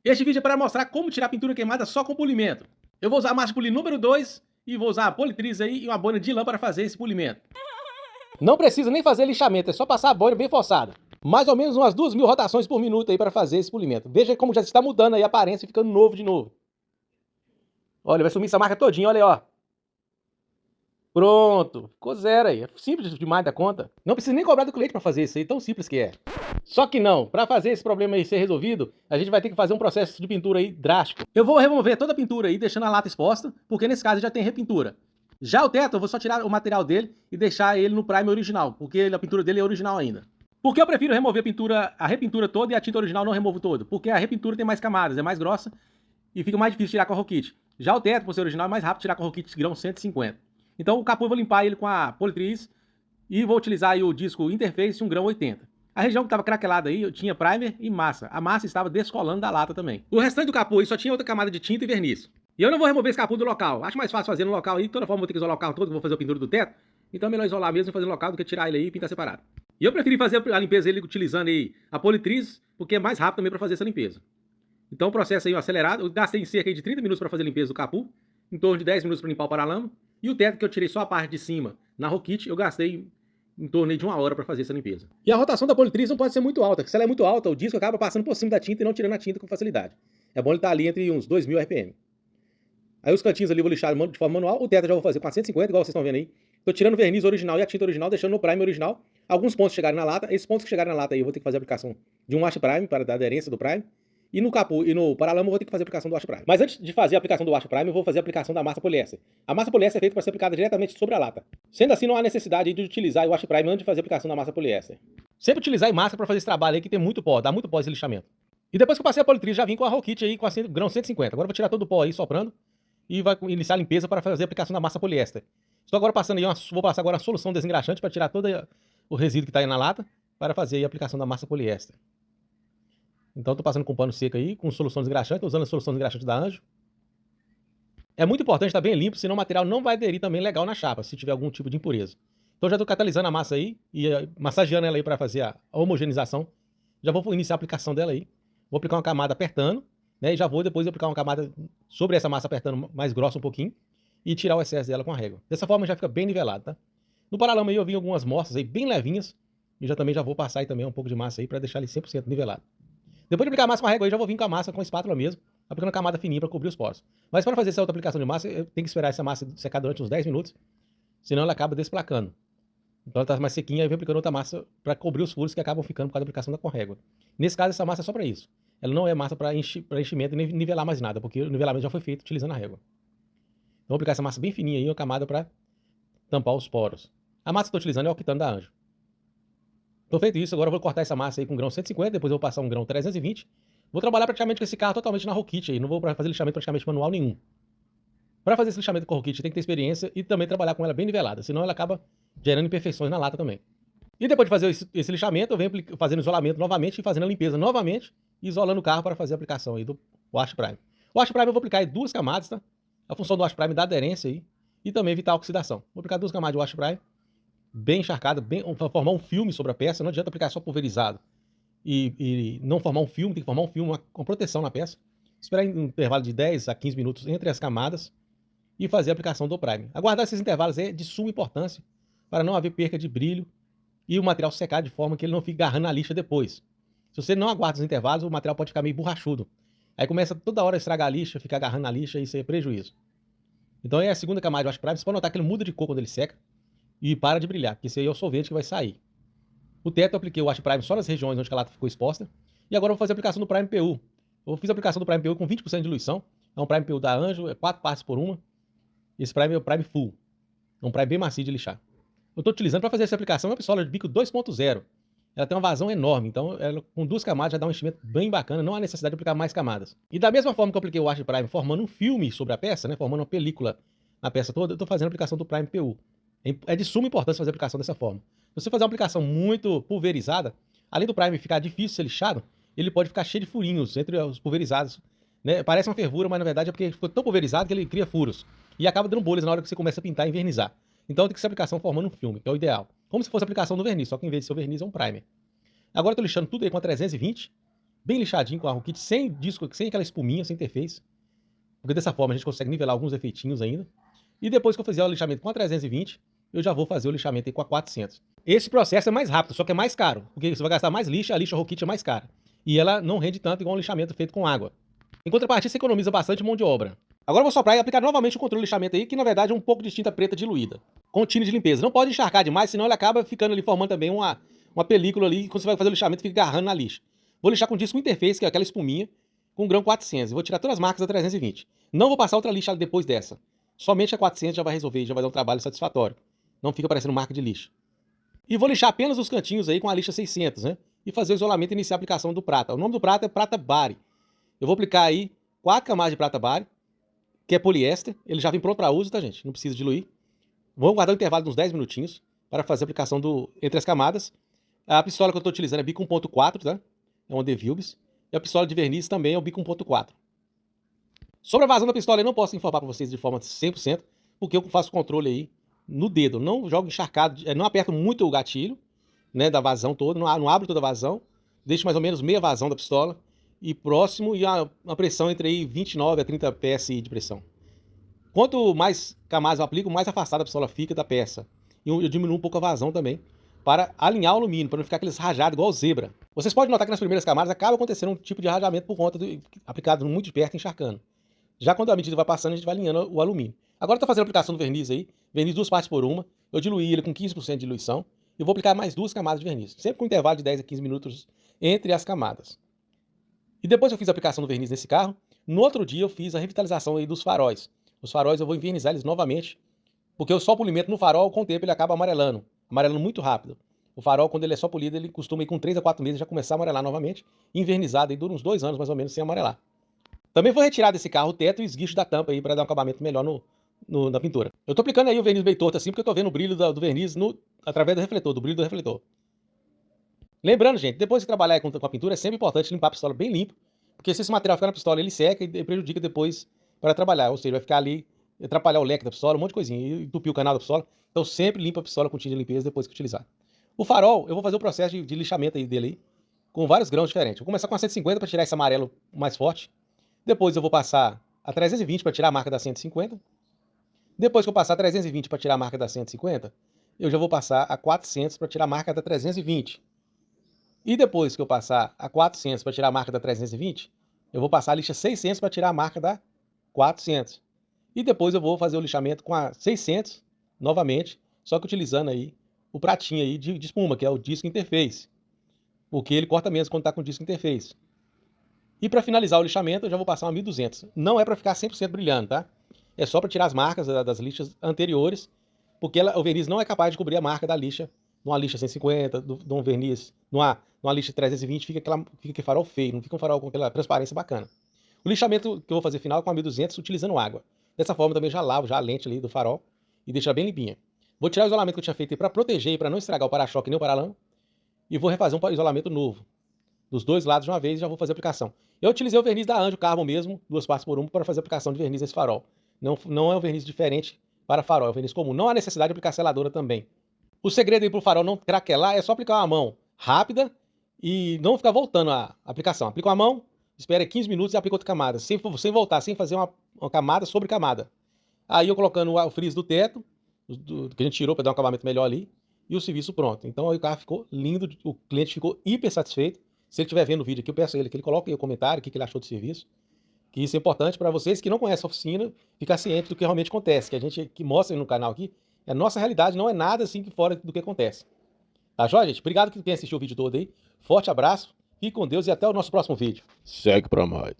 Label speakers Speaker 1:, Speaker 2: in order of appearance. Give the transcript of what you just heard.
Speaker 1: Este vídeo é para mostrar como tirar pintura queimada só com polimento. Eu vou usar a massa de polir número 2 e vou usar a politriz aí e uma boina de lã para fazer esse polimento. Não precisa nem fazer lixamento, é só passar a boina bem forçada. Mais ou menos umas 2.000 rotações por minuto aí para fazer esse polimento. Veja como já está mudando aí a aparência e ficando novo de novo. Olha, vai sumir essa marca todinha, olha aí, ó. Pronto, ficou zero aí. É simples demais da conta. Não precisa nem cobrar do cliente para fazer isso aí, tão simples que é. Só que não, para fazer esse problema aí ser resolvido, a gente vai ter que fazer um processo de pintura aí drástico. Eu vou remover toda a pintura aí, deixando a lata exposta, porque nesse caso já tem repintura. Já o teto, eu vou só tirar o material dele e deixar ele no prime original, porque a pintura dele é original ainda. Por que eu prefiro remover a repintura toda e a tinta original não removo todo? Porque a repintura tem mais camadas, é mais grossa e fica mais difícil tirar com a Rokit. Já o teto, por ser original, é mais rápido tirar com a Rokit grão 150. Então o capô eu vou limpar ele com a politriz e vou utilizar aí o disco Interface 1 grão 80. A região que estava craquelada aí, eu tinha primer e massa. A massa estava descolando da lata também. O restante do capô aí só tinha outra camada de tinta e verniz. E eu não vou remover esse capô do local. Acho mais fácil fazer no local aí. De toda forma, vou ter que isolar o carro todo, vou fazer a pintura do teto. Então é melhor isolar mesmo e fazer no local do que tirar ele aí e pintar separado. E eu preferi fazer a limpeza dele utilizando aí a politriz, porque é mais rápido também para fazer essa limpeza. Então o processo aí acelerado. Eu gastei cerca de 30 minutos para fazer a limpeza do capô, em torno de 10 minutos para limpar o paralama. E o teto, que eu tirei só a parte de cima na Rokit, eu gastei em torno de 1 hora para fazer essa limpeza. E a rotação da politriz não pode ser muito alta, porque se ela é muito alta, o disco acaba passando por cima da tinta e não tirando a tinta com facilidade. É bom ele estar ali entre uns 2.000 RPM. Aí os cantinhos ali eu vou lixar de forma manual, o teto eu já vou fazer com a 150, igual vocês estão vendo aí. Tô tirando o verniz original e a tinta original, deixando no prime original. Alguns pontos chegarem na lata, esses pontos que chegarem na lata aí eu vou ter que fazer a aplicação de um wash prime para dar aderência do prime. E no capô e no paralama eu vou ter que fazer a aplicação do wash prime. Mas antes de fazer a aplicação do wash prime, eu vou fazer a aplicação da massa poliéster. A massa poliéster é feita para ser aplicada diretamente sobre a lata. Sendo assim, não há necessidade de utilizar o wash prime antes de fazer a aplicação da massa poliéster. Sempre utilizar massa para fazer esse trabalho aí que tem muito pó, dá muito pó esse lixamento. E depois que eu passei a politriz, já vim com a Rokit aí com a grão 150. Agora eu vou tirar todo o pó aí soprando e vai iniciar a limpeza para fazer a aplicação da massa poliéster. Estou agora passando aí, vou passar agora a solução desengraxante para tirar todo o resíduo que está aí na lata para fazer a aplicação da massa poliéster. Então estou passando com pano seco aí, com solução desgraxante, estou usando a solução desgraxante da Anjo. É muito importante estar bem limpo, senão o material não vai aderir também legal na chapa, se tiver algum tipo de impureza. Então já estou catalisando a massa aí e massageando ela aí para fazer a homogeneização. Já vou iniciar a aplicação dela aí. Vou aplicar uma camada apertando, né? E já vou depois aplicar uma camada sobre essa massa apertando mais grossa um pouquinho e tirar o excesso dela com a régua. Dessa forma já fica bem nivelado, tá? No paralama aí eu vi algumas mostras aí bem levinhas e também já vou passar aí também um pouco de massa aí para deixar ele 100% nivelado. Depois de aplicar a massa com a régua aí, já vou vir com a massa com a espátula mesmo, aplicando a camada fininha para cobrir os poros. Mas para fazer essa outra aplicação de massa, eu tenho que esperar essa massa secar durante uns 10 minutos, senão ela acaba desplacando. Então ela está mais sequinha e eu vou aplicando outra massa para cobrir os furos que acabam ficando por causa da aplicação com a régua. Nesse caso, essa massa é só para isso. Ela não é massa para enchimento e nem nivelar mais nada, porque o nivelamento já foi feito utilizando a régua. Então vou aplicar essa massa bem fininha aí, uma camada para tampar os poros. A massa que estou utilizando é o Octano da Anjo. Então feito isso, agora eu vou cortar essa massa aí com grão 150, depois eu vou passar um grão 320. Vou trabalhar praticamente com esse carro totalmente na Rokit aí, não vou fazer lixamento praticamente manual nenhum. Para fazer esse lixamento com a Rokit tem que ter experiência e também trabalhar com ela bem nivelada, senão ela acaba gerando imperfeições na lata também. E depois de fazer esse lixamento, eu venho fazendo isolamento novamente e fazendo a limpeza novamente, isolando o carro para fazer a aplicação aí do Wash Prime. O Wash Prime eu vou aplicar em 2 camadas, tá? A função do Wash Prime é dar aderência aí e também evitar a oxidação. Vou aplicar 2 camadas de Wash Prime, bem encharcada, para formar um filme sobre a peça. Não adianta aplicar só pulverizado e não formar um filme, tem que formar um filme com proteção na peça. Esperar em um intervalo de 10 a 15 minutos entre as camadas e fazer a aplicação do Prime. Aguardar esses intervalos é de suma importância para não haver perca de brilho e o material secar de forma que ele não fique agarrando na lixa depois. Se você não aguarda os intervalos, o material pode ficar meio borrachudo. Aí começa toda hora a estragar a lixa, ficar agarrando na lixa e isso aí é prejuízo. Então é a segunda camada de Wash Prime. Você pode notar que ele muda de cor quando ele seca e para de brilhar, porque esse aí é o solvente que vai sair. O teto eu apliquei o Wash Prime só nas regiões onde a lata ficou exposta. E agora eu vou fazer a aplicação do Prime PU. Eu fiz a aplicação do Prime PU com 20% de diluição. É um Prime PU da Anjo, é 4 partes por uma. Esse Prime é o Prime Full. É um Prime bem macio de lixar. Eu estou utilizando para fazer essa aplicação uma pistola de bico 2.0. Ela tem uma vazão enorme, então ela, com 2 camadas já dá um enchimento bem bacana, não há necessidade de aplicar mais camadas. E da mesma forma que eu apliquei o Wash Prime formando um filme sobre a peça, né, formando uma película na peça toda, eu estou fazendo a aplicação do Prime PU. É de suma importância fazer a aplicação dessa forma. Se você fazer uma aplicação muito pulverizada, além do Prime ficar difícil de ser lixado, ele pode ficar cheio de furinhos entre os pulverizados. Né? Parece uma fervura, mas na verdade é porque ficou tão pulverizado que ele cria furos. E acaba dando bolhas na hora que você começa a pintar e envernizar. Então tem que ser a aplicação formando um filme, que é o ideal. Como se fosse a aplicação do verniz, só que em vez de ser o verniz é um primer. Agora eu estou lixando tudo aí com a 320 bem lixadinho com a Rokit, sem disco, sem aquela espuminha, sem interface. Porque dessa forma a gente consegue nivelar alguns efeitinhos ainda. E depois que eu fizer o lixamento com a 320, eu já vou fazer o lixamento aí com a 400. Esse processo é mais rápido, só que é mais caro. Porque você vai gastar mais lixa, a lixa Rokit é mais cara. E ela não rende tanto igual um lixamento feito com água. Em contrapartida, você economiza bastante mão de obra. Agora eu vou soprar e aplicar novamente o controle de lixamento aí, que na verdade é um pouco de tinta preta diluída, com tine de limpeza. Não pode encharcar demais, senão ele acaba ficando ali, formando também uma película ali, e quando você vai fazer o lixamento, fica agarrando na lixa. Vou lixar com disco interface, que é aquela espuminha, com grão 400. Eu vou tirar todas as marcas da 320. Não vou passar outra lixa depois dessa. Somente a 400 já vai resolver, já vai dar um trabalho satisfatório. Não fica parecendo marca de lixa. E vou lixar apenas os cantinhos aí com a lixa 600, né? E fazer o isolamento e iniciar a aplicação do prata. O nome do prata é prata Bari. Eu vou aplicar aí 4 camadas de prata Bari, que é poliéster. Ele já vem pronto para uso, tá, gente? Não precisa diluir. Vou guardar um intervalo de uns 10 minutinhos para fazer a aplicação entre as camadas. A pistola que eu estou utilizando é bico 1.4, tá? É uma DeVilbiss. E a pistola de verniz também é o bico 1.4. Sobre a vazão da pistola, eu não posso informar para vocês de forma 100%, porque eu faço controle aí no dedo. Não jogo encharcado, não aperto muito o gatilho, né, da vazão toda, não abro toda a vazão. Deixo mais ou menos meia vazão da pistola e próximo, e uma pressão entre aí 29 a 30 PSI de pressão. Quanto mais camadas eu aplico, mais afastada a pistola fica da peça. E eu diminuo um pouco a vazão também, para alinhar o alumínio, para não ficar aqueles rajados igual zebra. Vocês podem notar que nas primeiras camadas acaba acontecendo um tipo de rajamento por conta do aplicado muito de perto, encharcando. Já quando a medida vai passando, a gente vai alinhando o alumínio. Agora eu estou fazendo a aplicação do verniz aí, verniz 2 partes por uma. Eu diluí ele com 15% de diluição e vou aplicar mais 2 camadas de verniz, sempre com um intervalo de 10 a 15 minutos entre as camadas. E depois que eu fiz a aplicação do verniz nesse carro, no outro dia eu fiz a revitalização aí dos faróis. Os faróis eu vou invernizar eles novamente, porque só o polimento no farol, com o tempo, ele acaba amarelando muito rápido. O farol, quando ele é só polido, ele costuma ir com 3 a 4 meses já começar a amarelar novamente, invernizado aí dura uns 2 anos mais ou menos sem amarelar. Também vou retirar desse carro o teto e o esguicho da tampa aí para dar um acabamento melhor na pintura. Eu tô aplicando aí o verniz bem torto assim, porque eu tô vendo o brilho do verniz através do refletor, do brilho do refletor. Lembrando, gente, depois de trabalhar com a pintura, é sempre importante limpar a pistola bem limpo, porque se esse material ficar na pistola, ele seca e prejudica depois para trabalhar, ou seja, vai ficar ali, atrapalhar o leque da pistola, um monte de coisinha, e entupir o canal da pistola. Então sempre limpa a pistola com tinta de limpeza depois que utilizar. O farol, eu vou fazer o processo de lixamento aí dele aí, com vários grãos diferentes. Vou começar com a 150 para tirar esse amarelo mais forte. Depois eu vou passar a 320 para tirar a marca da 150. Depois que eu passar a 320 para tirar a marca da 150, eu já vou passar a 400 para tirar a marca da 320. E depois que eu passar a 400 para tirar a marca da 320, eu vou passar a lixa 600 para tirar a marca da 400. E depois eu vou fazer o lixamento com a 600 novamente, só que utilizando aí o pratinho aí de espuma, que é o disco interface. Porque ele corta mesmo quando está com o disco interface. E para finalizar o lixamento, eu já vou passar uma 1200. Não é para ficar 100% brilhando, tá? É só para tirar as marcas das lixas anteriores, porque o verniz não é capaz de cobrir a marca da lixa, numa lixa 150, de um verniz, numa lixa 320, fica aquele farol feio, não fica um farol com aquela transparência bacana. O lixamento que eu vou fazer final é com a 1200, utilizando água. Dessa forma também já lavo a lente ali do farol e deixo ela bem limpinha. Vou tirar o isolamento que eu tinha feito para proteger e para não estragar o para-choque nem o paralama, e vou refazer um isolamento novo. Dos dois lados de uma vez e já vou fazer a aplicação. Eu utilizei o verniz da Anjo Carbon mesmo, 2 partes por 1, para fazer a aplicação de verniz nesse farol. Não é um verniz diferente para farol, é um verniz comum. Não há necessidade de aplicar seladora também. O segredo aí para o farol não craquelar é só aplicar uma mão rápida e não ficar voltando a aplicação. Aplica uma mão, espera 15 minutos e aplica outra camada, sem voltar, sem fazer uma camada sobre camada. Aí eu colocando o friso do teto, que a gente tirou para dar um acabamento melhor ali, e o serviço pronto. Então aí o carro ficou lindo, o cliente ficou hiper satisfeito. Se ele estiver vendo o vídeo aqui, eu peço a ele que ele coloque aí o comentário, o que ele achou do serviço. Que isso é importante para vocês que não conhecem a oficina, ficar ciente do que realmente acontece. Que a gente que mostra no canal aqui, é a nossa realidade, não é nada assim fora do que acontece. Tá joia, gente? Obrigado por quem assistiu o vídeo todo aí. Forte abraço, fique com Deus e até o nosso próximo vídeo. Segue para mais.